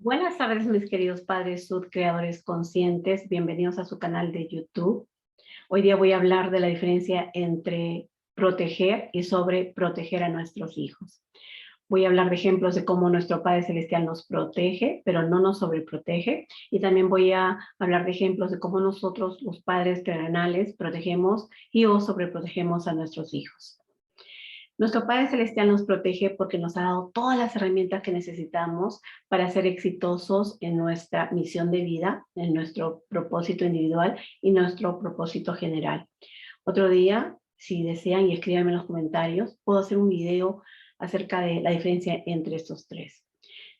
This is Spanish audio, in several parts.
Buenas tardes, mis queridos padres Sud, creadores conscientes. Bienvenidos a su canal de YouTube. Hoy día voy a hablar de la diferencia entre proteger y sobreproteger a nuestros hijos. Voy a hablar de ejemplos de cómo nuestro Padre Celestial nos protege, pero no nos sobreprotege. Y también voy a hablar de ejemplos de cómo nosotros, los padres terrenales, protegemos y o sobreprotegemos a nuestros hijos. Nuestro Padre Celestial nos protege porque nos ha dado todas las herramientas que necesitamos para ser exitosos en nuestra misión de vida, en nuestro propósito individual y nuestro propósito general. Otro día, si desean y escríbanme en los comentarios, puedo hacer un video acerca de la diferencia entre estos tres.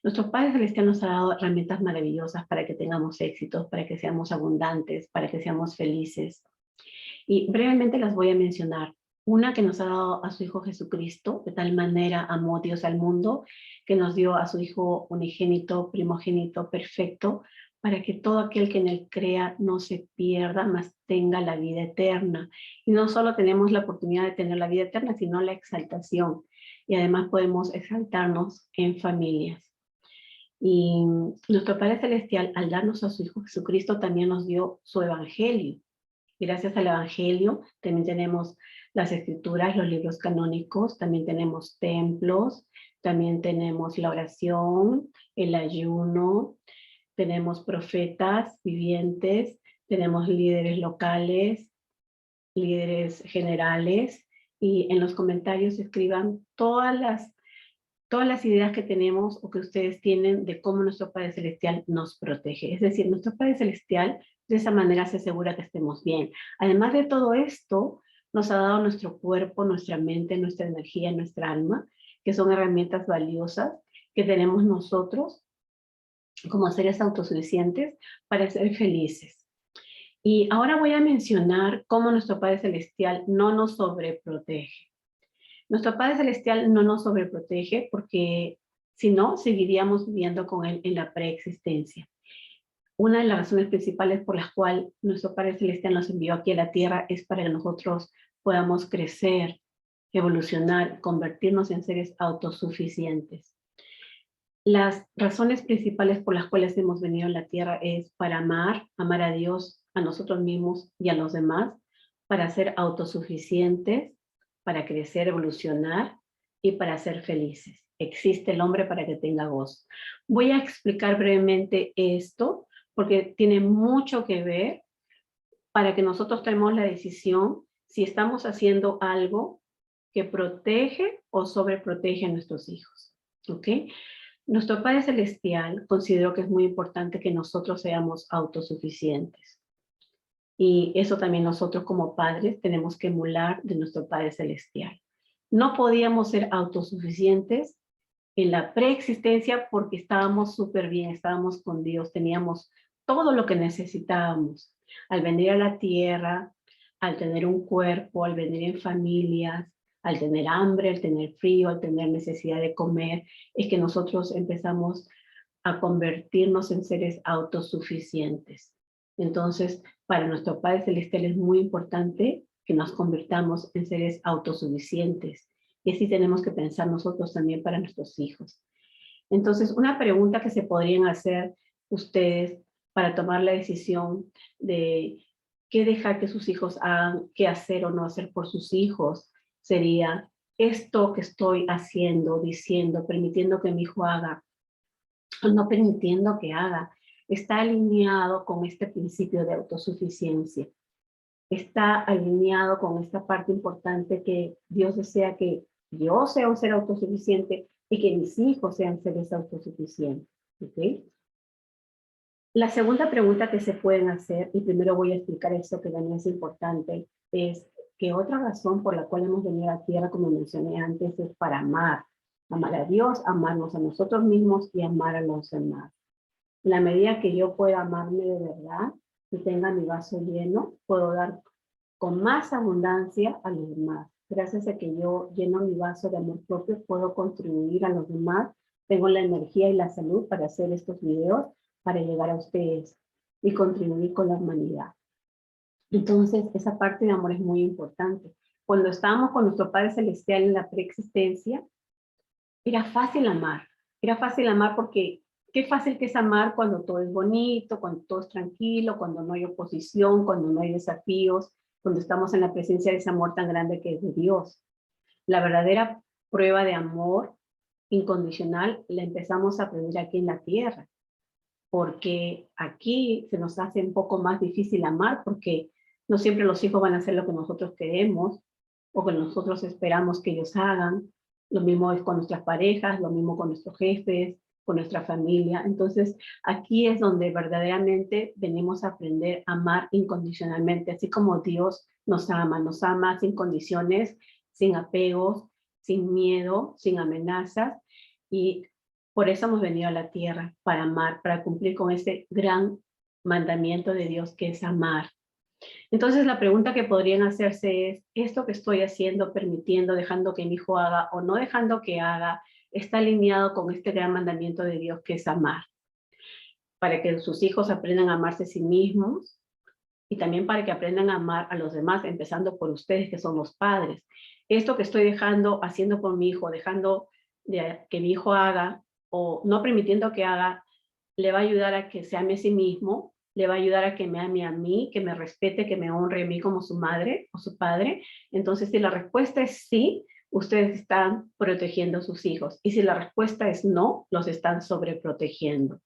Nuestro Padre Celestial nos ha dado herramientas maravillosas para que tengamos éxitos, para que seamos abundantes, para que seamos felices. Y brevemente las voy a mencionar. Una, que nos ha dado a su Hijo Jesucristo, de tal manera amó Dios al mundo, que nos dio a su Hijo unigénito, primogénito, perfecto, para que todo aquel que en él crea no se pierda, mas tenga la vida eterna. Y no solo tenemos la oportunidad de tener la vida eterna, sino la exaltación. Y además podemos exaltarnos en familias. Y nuestro Padre Celestial, al darnos a su Hijo Jesucristo, también nos dio su Evangelio. Gracias al Evangelio también tenemos las escrituras, los libros canónicos, también tenemos templos, también tenemos la oración, el ayuno, tenemos profetas vivientes, tenemos líderes locales, líderes generales, y en los comentarios escriban todas las ideas que tenemos o que ustedes tienen de cómo nuestro Padre Celestial nos protege. Es decir, nuestro Padre Celestial de esa manera se asegura que estemos bien. Además de todo esto, nos ha dado nuestro cuerpo, nuestra mente, nuestra energía, nuestra alma, que son herramientas valiosas que tenemos nosotros como seres autosuficientes para ser felices. Y ahora voy a mencionar cómo nuestro Padre Celestial no nos sobreprotege. Nuestro Padre Celestial no nos sobreprotege porque si no, seguiríamos viviendo con Él en la preexistencia. Una de las razones principales por las cuales nuestro Padre Celestial nos envió aquí a la tierra es para que nosotros podamos crecer, evolucionar, convertirnos en seres autosuficientes. Las razones principales por las cuales hemos venido a la tierra es para amar a Dios, a nosotros mismos y a los demás, para ser autosuficientes, para crecer, evolucionar y para ser felices. Existe el hombre para que tenga gozo. Voy a explicar brevemente esto porque tiene mucho que ver para que nosotros tomemos la decisión si estamos haciendo algo que protege o sobreprotege a nuestros hijos. ¿Ok? Nuestro Padre Celestial consideró que es muy importante que nosotros seamos autosuficientes. Y eso también nosotros como padres tenemos que emular de nuestro Padre Celestial. No podíamos ser autosuficientes en la preexistencia porque estábamos súper bien, estábamos con Dios, teníamos todo lo que necesitábamos. Al venir a la tierra, al tener un cuerpo, al venir en familias, al tener hambre, al tener frío, al tener necesidad de comer, es que nosotros empezamos a convertirnos en seres autosuficientes. Entonces, para nuestro Padre Celestial es muy importante que nos convirtamos en seres autosuficientes. Y así tenemos que pensar nosotros también para nuestros hijos. Entonces, una pregunta que se podrían hacer ustedes para tomar la decisión de qué dejar que sus hijos hagan, qué hacer o no hacer por sus hijos, sería: esto que estoy haciendo, diciendo, permitiendo que mi hijo haga, o no permitiendo que haga, está alineado con este principio de autosuficiencia. Está alineado con esta parte importante que Dios desea que yo sea un ser autosuficiente y que mis hijos sean seres autosuficientes. ¿Okay? La segunda pregunta que se pueden hacer, y primero voy a explicar esto que también es importante, es que otra razón por la cual hemos venido a la tierra, como mencioné antes, es para amar. Amar a Dios, amarnos a nosotros mismos y amar a los demás. En la medida que yo pueda amarme de verdad y tenga mi vaso lleno, puedo dar con más abundancia a los demás. Gracias a que yo lleno mi vaso de amor propio, puedo contribuir a los demás. Tengo la energía y la salud para hacer estos videos, para llegar a ustedes y contribuir con la humanidad. Entonces, esa parte de amor es muy importante. Cuando estábamos con nuestro Padre Celestial en la preexistencia, era fácil amar. Era fácil amar porque Qué fácil que es amar cuando todo es bonito, cuando todo es tranquilo, cuando no hay oposición, cuando no hay desafíos, cuando estamos en la presencia de ese amor tan grande que es de Dios. La verdadera prueba de amor incondicional la empezamos a aprender aquí en la tierra, porque aquí se nos hace un poco más difícil amar, porque no siempre los hijos van a hacer lo que nosotros queremos o que nosotros esperamos que ellos hagan. Lo mismo es con nuestras parejas, lo mismo con nuestros jefes, con nuestra familia. Entonces, aquí es donde verdaderamente venimos a aprender a amar incondicionalmente, así como Dios nos ama sin condiciones, sin apegos, sin miedo, sin amenazas. Y por eso hemos venido a la tierra, para amar, para cumplir con ese gran mandamiento de Dios que es amar. Entonces la pregunta que podrían hacerse es, ¿esto que estoy haciendo, permitiendo, dejando que mi hijo haga o no dejando que haga, está alineado con este gran mandamiento de Dios que es amar? Para que sus hijos aprendan a amarse a sí mismos y también para que aprendan a amar a los demás, empezando por ustedes que son los padres. Esto que estoy haciendo por mi hijo, dejando que mi hijo haga o no permitiendo que haga, le va a ayudar a que se ame a sí mismo, le va a ayudar a que me ame a mí, que me respete, que me honre a mí como su madre o su padre. Entonces, si la respuesta es sí, ustedes están protegiendo a sus hijos. Y si la respuesta es no, los están sobreprotegiendo.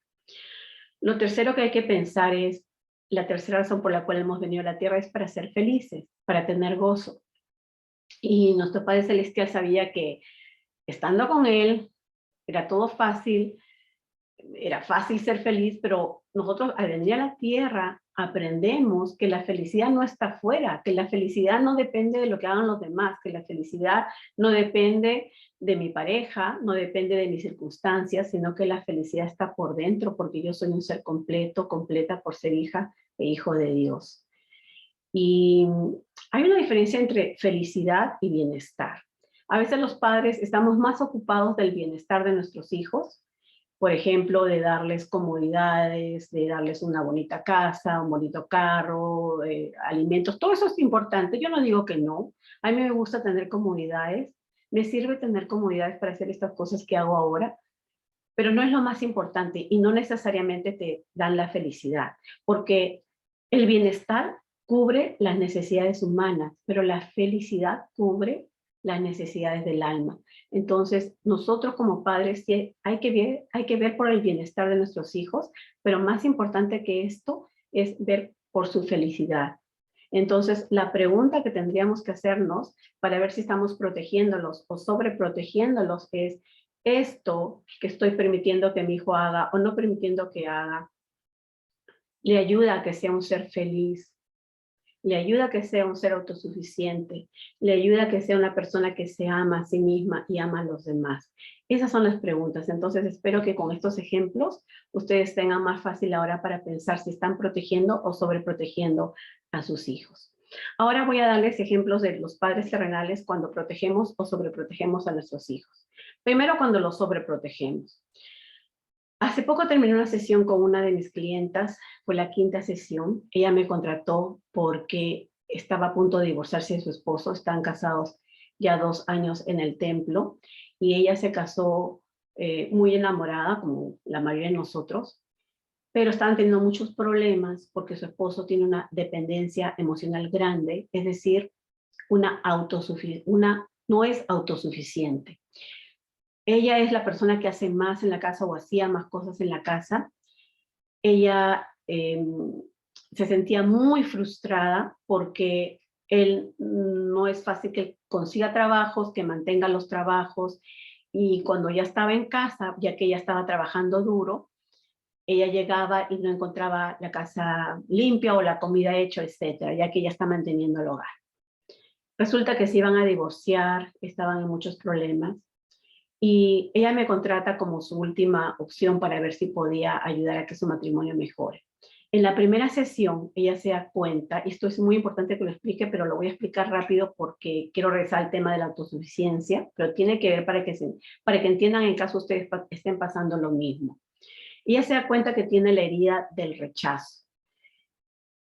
Lo tercero que hay que pensar es, la tercera razón por la cual hemos venido a la tierra es para ser felices, para tener gozo. Y nuestro Padre Celestial sabía que estando con Él era todo fácil, era fácil ser feliz, pero nosotros al venir a la tierra aprendemos que la felicidad no está afuera, que la felicidad no depende de lo que hagan los demás, que la felicidad no depende de mi pareja, no depende de mis circunstancias, sino que la felicidad está por dentro, porque yo soy un ser completo, completa por ser hija e hijo de Dios. Y hay una diferencia entre felicidad y bienestar. A veces los padres estamos más ocupados del bienestar de nuestros hijos, por ejemplo, de darles comodidades, de darles una bonita casa, un bonito carro, alimentos, todo eso es importante. Yo no digo que no. A mí me gusta tener comodidades, me sirve tener comodidades para hacer estas cosas que hago ahora, pero no es lo más importante y no necesariamente te dan la felicidad, porque el bienestar cubre las necesidades humanas, pero la felicidad cubre las necesidades del alma. Entonces, nosotros como padres sí hay que ver por el bienestar de nuestros hijos, pero más importante que esto es ver por su felicidad. Entonces, la pregunta que tendríamos que hacernos para ver si estamos protegiéndolos o sobreprotegiéndolos es, ¿esto que estoy permitiendo que mi hijo haga o no permitiendo que haga, le ayuda a que sea un ser feliz? Le ayuda a que sea un ser autosuficiente, le ayuda a que sea una persona que se ama a sí misma y ama a los demás. Esas son las preguntas. Entonces espero que con estos ejemplos ustedes tengan más fácil ahora para pensar si están protegiendo o sobreprotegiendo a sus hijos. Ahora voy a darles ejemplos de los padres terrenales cuando protegemos o sobreprotegemos a nuestros hijos. Primero, cuando los sobreprotegemos. Hace poco terminé una sesión con una de mis clientas, fue la quinta sesión. Ella me contrató porque estaba a punto de divorciarse de su esposo, están casados ya 2 años en el templo, y ella se casó muy enamorada, como la mayoría de nosotros, pero estaban teniendo muchos problemas porque su esposo tiene una dependencia emocional grande, es decir, no es autosuficiente. Ella es la persona que hace más en la casa o hacía más cosas en la casa. Ella se sentía muy frustrada porque él no es fácil que consiga trabajos, que mantenga los trabajos, y cuando ya estaba en casa, ya que ella estaba trabajando duro, ella llegaba y no encontraba la casa limpia o la comida hecha, etcétera, ya que ella está manteniendo el hogar. Resulta que se iban a divorciar, estaban en muchos problemas, y ella me contrata como su última opción para ver si podía ayudar a que su matrimonio mejore. En la primera sesión, ella se da cuenta, y esto es muy importante que lo explique, pero lo voy a explicar rápido porque quiero regresar al tema de la autosuficiencia, pero tiene que ver para que entiendan en caso ustedes estén pasando lo mismo. Ella se da cuenta que tiene la herida del rechazo.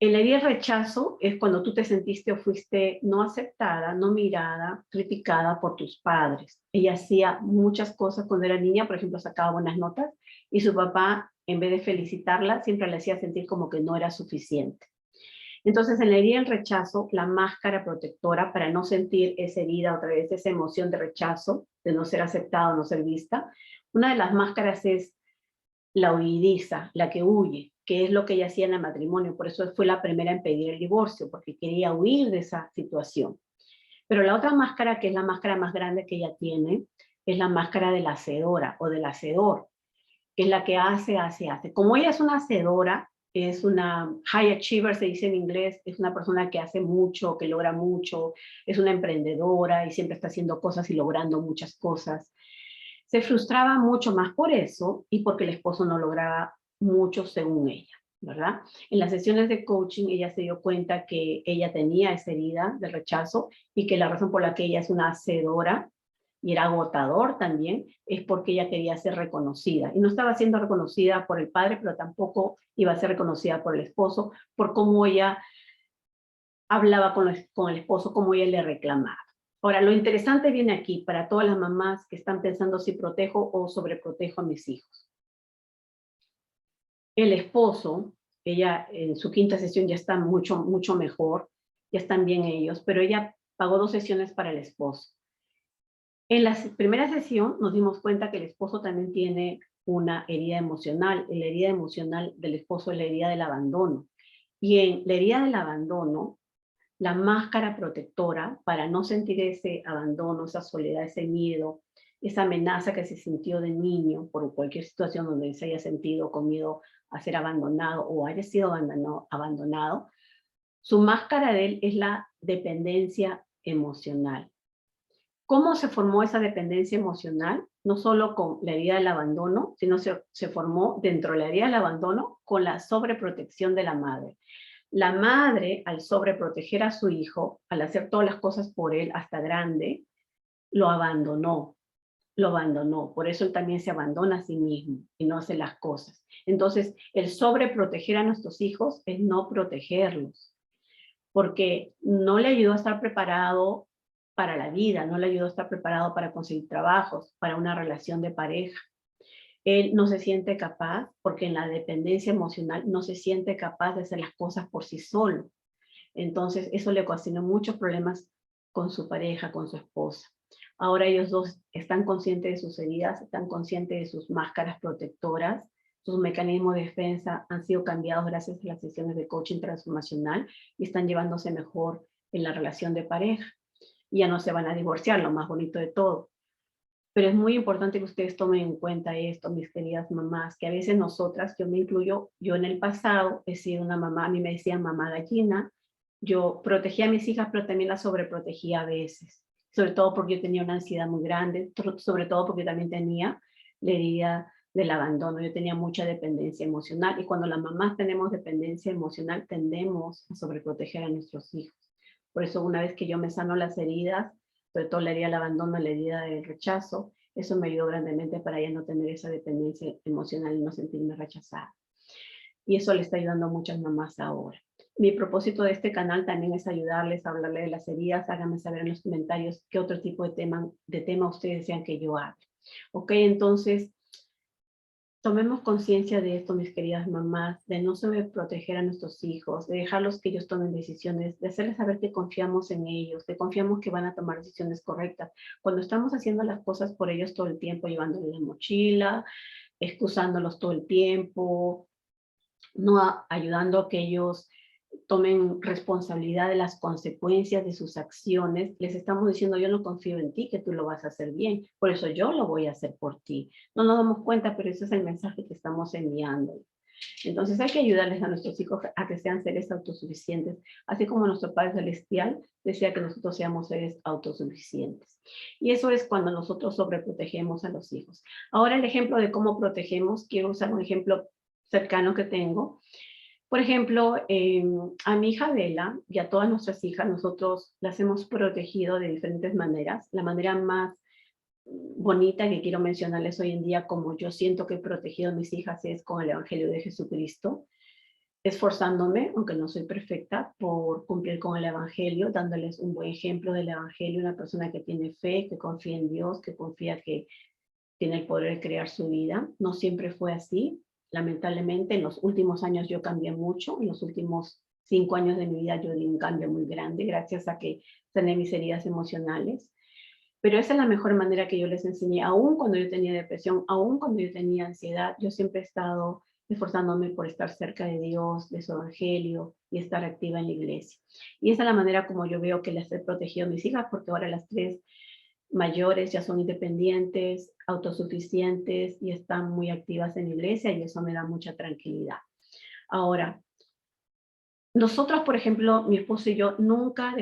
El herida de rechazo es cuando tú te sentiste o fuiste no aceptada, no mirada, criticada por tus padres. Ella hacía muchas cosas cuando era niña, por ejemplo, sacaba buenas notas, y su papá, en vez de felicitarla, siempre le hacía sentir como que no era suficiente. Entonces, en la herida del rechazo, la máscara protectora para no sentir esa herida, otra vez esa emoción de rechazo, de no ser aceptada, no ser vista, una de las máscaras es la huidiza, la que huye, que es lo que ella hacía en el matrimonio. Por eso fue la primera en pedir el divorcio, porque quería huir de esa situación. Pero la otra máscara, que es la máscara más grande que ella tiene, es la máscara de la hacedora o del hacedor, que es la que hace. Como ella es una hacedora, es una high achiever, se dice en inglés, es una persona que hace mucho, que logra mucho, es una emprendedora y siempre está haciendo cosas y logrando muchas cosas. Se frustraba mucho más por eso y porque el esposo no lograba mucho según ella, ¿verdad? En las sesiones de coaching ella se dio cuenta que ella tenía esa herida de rechazo y que la razón por la que ella es una hacedora y era agotador también es porque ella quería ser reconocida. Y no estaba siendo reconocida por el padre, pero tampoco iba a ser reconocida por el esposo, por cómo ella hablaba con el esposo, cómo ella le reclamaba. Ahora, lo interesante viene aquí para todas las mamás que están pensando si protejo o sobreprotejo a mis hijos. El esposo, ella en su quinta sesión ya está mucho mejor, ya están bien ellos, pero ella pagó 2 sesiones para el esposo. En la primera sesión nos dimos cuenta que el esposo también tiene una herida emocional. La herida emocional del esposo es la herida del abandono. Y en la herida del abandono, la máscara protectora para no sentir ese abandono, esa soledad, ese miedo, esa amenaza que se sintió de niño por cualquier situación donde se haya sentido con miedo a ser abandonado o haya sido abandonado, su máscara de él es la dependencia emocional. ¿Cómo se formó esa dependencia emocional? No solo con la herida del abandono, sino se formó dentro de la herida del abandono con la sobreprotección de la madre. La madre, al sobreproteger a su hijo, al hacer todas las cosas por él hasta grande, lo abandonó. Por eso él también se abandona a sí mismo y no hace las cosas. Entonces, el sobreproteger a nuestros hijos es no protegerlos, porque no le ayudó a estar preparado para la vida, no le ayudó a estar preparado para conseguir trabajos, para una relación de pareja. Él no se siente capaz, porque en la dependencia emocional no se siente capaz de hacer las cosas por sí solo. Entonces, eso le ocasionó muchos problemas con su pareja, con su esposa. Ahora ellos dos están conscientes de sus heridas, están conscientes de sus máscaras protectoras, sus mecanismos de defensa han sido cambiados gracias a las sesiones de coaching transformacional y están llevándose mejor en la relación de pareja. Y ya no se van a divorciar, lo más bonito de todo. Pero es muy importante que ustedes tomen en cuenta esto, mis queridas mamás, que a veces nosotras, yo me incluyo, yo en el pasado he sido una mamá, a mí me decían mamá gallina, yo protegía a mis hijas, pero también las sobreprotegía a veces, sobre todo porque yo tenía una ansiedad muy grande, sobre todo porque también tenía la herida del abandono, yo tenía mucha dependencia emocional, y cuando las mamás tenemos dependencia emocional, tendemos a sobreproteger a nuestros hijos. Por eso una vez que yo me sano las heridas, sobre todo la herida del abandono, la herida del rechazo, eso me ayudó grandemente para ya no tener esa dependencia emocional y no sentirme rechazada. Y eso le está ayudando a muchas mamás ahora. Mi propósito de este canal también es ayudarles a hablarle de las heridas. Háganme saber en los comentarios qué otro tipo de tema ustedes desean que yo hable. Ok, entonces, tomemos conciencia de esto, mis queridas mamás, de no sobreproteger a nuestros hijos, de dejarlos que ellos tomen decisiones, de hacerles saber que confiamos en ellos, que confiamos que van a tomar decisiones correctas. Cuando estamos haciendo las cosas por ellos todo el tiempo, llevándoles la mochila, excusándolos todo el tiempo, no ayudando a que ellos tomen responsabilidad de las consecuencias de sus acciones, les estamos diciendo, yo no confío en ti, que tú lo vas a hacer bien, por eso yo lo voy a hacer por ti. No nos damos cuenta, pero ese es el mensaje que estamos enviando. Entonces hay que ayudarles a nuestros hijos a que sean seres autosuficientes, así como nuestro Padre Celestial decía que nosotros seamos seres autosuficientes. Y eso es cuando nosotros sobreprotegemos a los hijos. Ahora el ejemplo de cómo protegemos, quiero usar un ejemplo cercano que tengo. Por ejemplo, a mi hija Bella y a todas nuestras hijas, nosotros las hemos protegido de diferentes maneras. La manera más bonita que quiero mencionarles hoy en día, como yo siento que he protegido a mis hijas, es con el Evangelio de Jesucristo. esforzándome, aunque no soy perfecta, por cumplir con el Evangelio, dándoles un buen ejemplo del Evangelio, una persona que tiene fe, que confía en Dios, que confía que tiene el poder de crear su vida. No siempre fue así. Lamentablemente, en los últimos años yo cambié mucho. En los últimos 5 años de mi vida yo di un cambio muy grande gracias a que sané mis heridas emocionales. Pero esa es la mejor manera que yo les enseñé, aún cuando yo tenía depresión, aún cuando yo tenía ansiedad, yo siempre he estado esforzándome por estar cerca de Dios, de su evangelio y estar activa en la iglesia. Y esa es la manera como yo veo que les he protegido a mis hijas, porque ahora las 3 mayores ya son independientes, autosuficientes y están muy activas en la iglesia y eso me da mucha tranquilidad. Ahora, nosotros, por ejemplo, mi esposo y yo nunca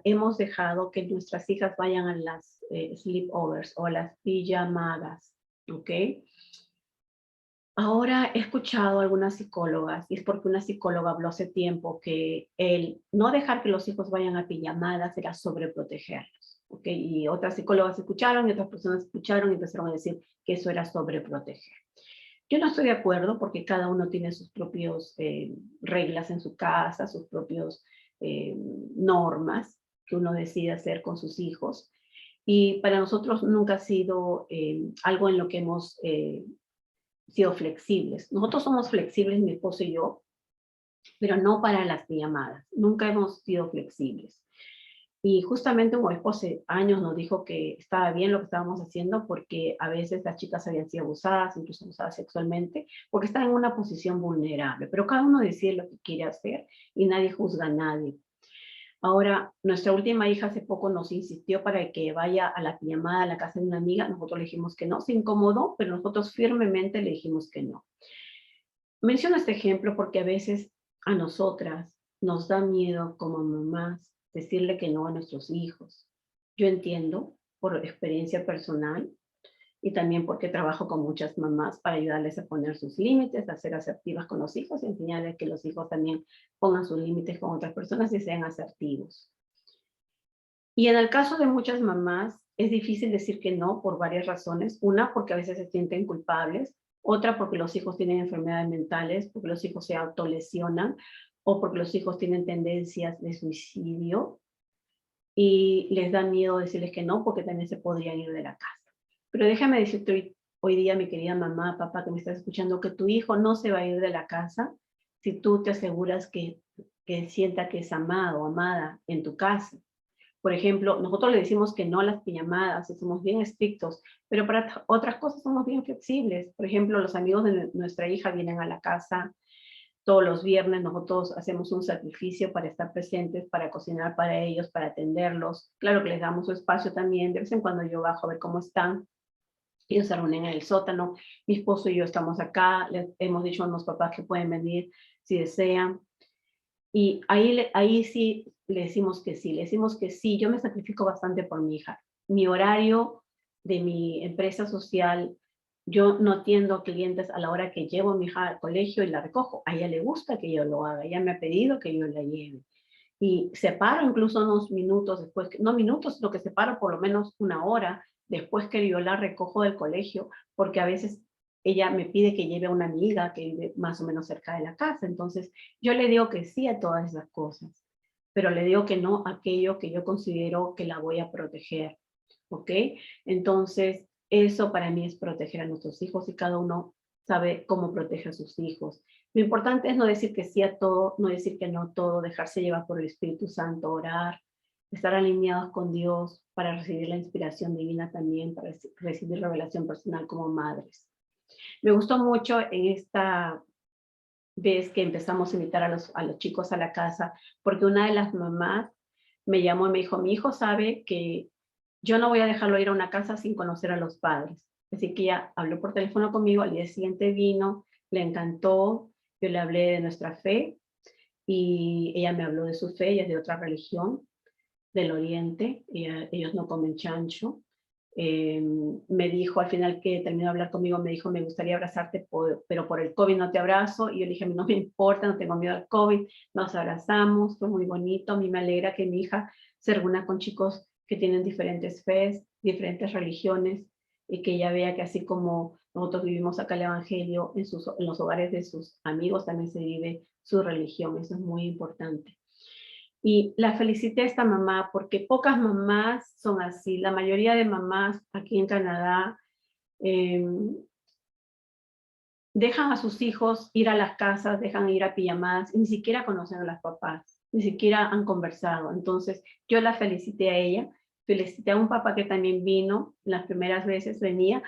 hemos dejado que nuestras hijas vayan a las sleepovers o a las pijamadas, ¿ok? Ahora he escuchado a algunas psicólogas, y es porque una psicóloga habló hace tiempo que el no dejar que los hijos vayan a pijamadas era sobreprotegerlos, ¿ok? Y otras psicólogas escucharon y otras personas escucharon y empezaron a decir que eso era sobreproteger. Yo no estoy de acuerdo porque cada uno tiene sus propios reglas en su casa, sus propios normas que uno decide hacer con sus hijos. Y para nosotros nunca ha sido algo en lo que hemos sido flexibles. Nosotros somos flexibles, mi esposo y yo, pero no para las pijamadas. Nunca hemos sido flexibles. Y justamente un obispo hace años nos dijo que estaba bien lo que estábamos haciendo porque a veces las chicas habían sido abusadas, incluso abusadas sexualmente, porque están en una posición vulnerable. Pero cada uno decide lo que quiere hacer y nadie juzga a nadie. Ahora, nuestra última hija hace poco nos insistió para que vaya a la pijamada a la casa de una amiga. Nosotros le dijimos que no, se incomodó, pero nosotros firmemente le dijimos que no. Menciono este ejemplo porque a veces a nosotras nos da miedo como mamás decirle que no a nuestros hijos. Yo entiendo por experiencia personal y también porque trabajo con muchas mamás para ayudarles a poner sus límites, a ser asertivas con los hijos y enseñarles que los hijos también pongan sus límites con otras personas y sean asertivos. Y en el caso de muchas mamás, es difícil decir que no por varias razones. Una, porque a veces se sienten culpables. Otra, porque los hijos tienen enfermedades mentales, porque los hijos se autolesionan o porque los hijos tienen tendencias de suicidio y les da miedo decirles que no porque también se podrían ir de la casa. Pero déjame decirte hoy día, mi querida mamá, papá, que me estás escuchando, que tu hijo no se va a ir de la casa si tú te aseguras que sienta que es amado o amada en tu casa. Por ejemplo, nosotros le decimos que no a las pijamadas y somos bien estrictos, pero para otras cosas somos bien flexibles. Por ejemplo, los amigos de nuestra hija vienen a la casa todos los viernes, nosotros hacemos un sacrificio para estar presentes, para cocinar para ellos, para atenderlos. Claro que les damos su espacio también, de vez en cuando yo bajo a ver cómo están. Ellos se reúnen en el sótano, mi esposo y yo estamos acá, les hemos dicho a los papás que pueden venir si desean. Y ahí sí le decimos que sí, le decimos que sí. Yo me sacrifico bastante por mi hija. Mi horario de mi empresa social, yo no atiendo clientes a la hora que llevo a mi hija al colegio y la recojo. A ella le gusta que yo lo haga, ella me ha pedido que yo la lleve. Y separo incluso unos minutos después, no minutos, sino que separo por lo menos una hora después que yo la recojo del colegio, porque a veces ella me pide que lleve a una amiga que vive más o menos cerca de la casa. Entonces, yo le digo que sí a todas esas cosas, pero le digo que no a aquello que yo considero que la voy a proteger, ¿ok? Entonces, eso para mí es proteger a nuestros hijos y cada uno sabe cómo protege a sus hijos. Lo importante es no decir que sí a todo, no decir que no a todo, dejarse llevar por el Espíritu Santo, orar, estar alineados con Dios para recibir la inspiración divina también, para recibir revelación personal como madres. Me gustó mucho en esta vez que empezamos a invitar a los chicos a la casa, porque una de las mamás me llamó y me dijo, mi hijo sabe que yo no voy a dejarlo ir a una casa sin conocer a los padres. Así que ella habló por teléfono conmigo, al día siguiente vino, le encantó, yo le hablé de nuestra fe y ella me habló de su fe, ella es de otra religión, del oriente, ellos no comen chancho. Me dijo al final que terminó de hablar conmigo, me dijo, me gustaría abrazarte, pero por el COVID no te abrazo. Y yo le dije, no me importa, no tengo miedo al COVID, nos abrazamos, fue muy bonito. A mí me alegra que mi hija se reúna con chicos que tienen diferentes fes, diferentes religiones, y que ella vea que así como Nosotros vivimos acá el Evangelio, en los hogares de sus amigos también se vive su religión, eso es muy importante. Y la felicité a esta mamá porque pocas mamás son así. La mayoría de mamás aquí en Canadá dejan a sus hijos ir a las casas, dejan ir a pijamadas y ni siquiera conocen a las papás, ni siquiera han conversado. Entonces yo la felicité a ella, felicité a un papá que también vino, las primeras veces venía.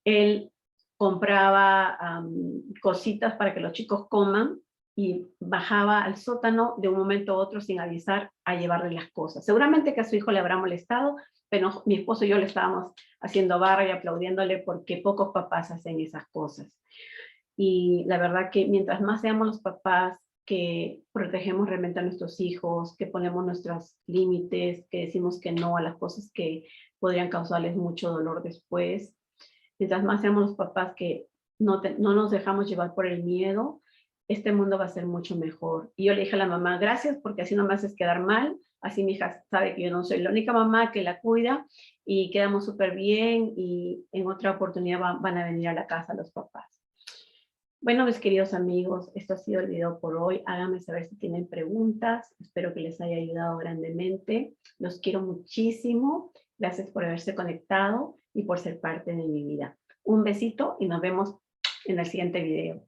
Él compraba cositas para que los chicos coman y bajaba al sótano de un momento a otro sin avisar a llevarle las cosas. Seguramente que a su hijo le habrá molestado, pero mi esposo y yo le estábamos haciendo barra y aplaudiéndole porque pocos papás hacen esas cosas. Y la verdad que mientras más seamos los papás que protegemos realmente a nuestros hijos, que ponemos nuestros límites, que decimos que no a las cosas que podrían causarles mucho dolor después, mientras más seamos los papás que no nos dejamos llevar por el miedo, este mundo va a ser mucho mejor. Y yo le dije a la mamá, gracias porque así no me haces quedar mal, así mi hija sabe que yo no soy la única mamá que la cuida y quedamos súper bien y en otra oportunidad van a venir a la casa los papás. Bueno, mis queridos amigos, esto ha sido el video por hoy. Háganme saber si tienen preguntas. Espero que les haya ayudado grandemente. Los quiero muchísimo. Gracias por haberse conectado y por ser parte de mi vida. Un besito y nos vemos en el siguiente video.